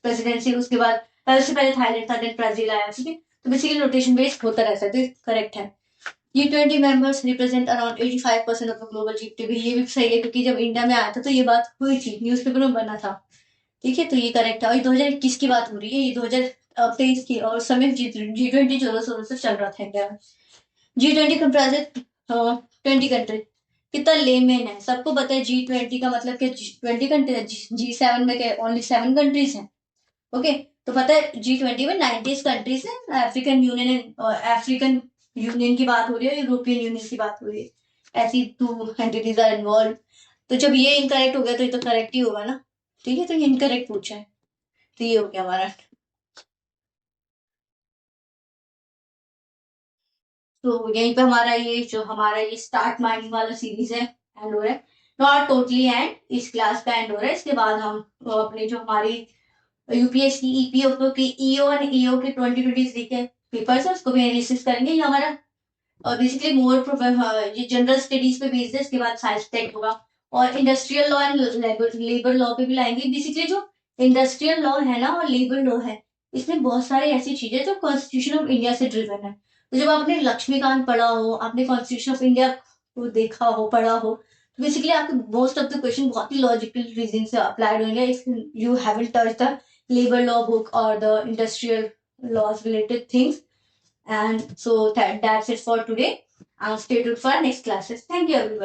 प्रेसिडेंसी. उसके बाद उससे पहले थाईलैंड था, देन ब्राजील आया. ठीक है. तो बेसिकली रोटेशन बेस्ड होता रहता है, तो करेक्ट है. G20 members represent around 85% of the global GDP. ये भी सही है, क्योंकि जब इंडिया में आया था तो ये बात हुई थी, न्यूज़पेपर में बना था. ठीक है. तो ये करेक्ट है. और 2021 की बात हो रही है, ये 2023 की, और समय G20 जोरों शोरों से चल रहा था इंडिया में. G20 comprises 20 country. कितना लेमेन है, सबको पता है G20 का मतलब क्या. 20 कंट्री है. G7 में क्या ओनली 7 कंट्रीज हैं. ओके. तो पता है G20 में 90 कंट्रीज है. अफ्रीकन यूनियन की बात हो रही है, यूरोपियन यूनियन की बात हो रही है, ऐसी 2 एंटिटीज आर इन्वॉल्व. तो जब ये इनकरेक्ट हो गया तो ये तो करेक्ट ही होगा ना. ठीक है. तो ये इनकरेक्ट पूछा है, तो ये हो गया हमारा. तो यहीं पे हमारा ये स्टार्ट माइनिंग वाला सीरीज है एंड हो रहा है. नॉट टोटली एंड, इस क्लास पे एंड हो रहा है. इसके बाद हम अपने जो हमारी यूपीएससी ईपीओ की ईओ एंड ईओ के 2023 के पेपर्स है, उसको भी एनालिसिस करेंगे. ये हमारा और बेसिकली ये जनरल स्टडीज पे बेस्ड है. इसके बाद साइंस टेक होगा, और industrial law and labour law पे भी लाएंगे. बेसिकली जो इंडस्ट्रियल लॉ है ना और लेबर लॉ है, इसमें बहुत सारी ऐसी चीजें जो कॉन्स्टिट्यूशन ऑफ इंडिया से ड्रिवन है. तो जब आपने लक्ष्मीकांत पढ़ा हो, आपने कॉन्स्टिट्यूशन ऑफ इंडिया को देखा हो, पढ़ा हो, तो बेसिकली आपके मोस्ट ऑफ द क्वेश्चन बहुत ही लॉजिकल रीजन से अप्लाइड होंगे. If you haven't touch the labour law book और the industrial laws related things. And so that's it for today. and stay tuned for our next classes. Thank you everyone.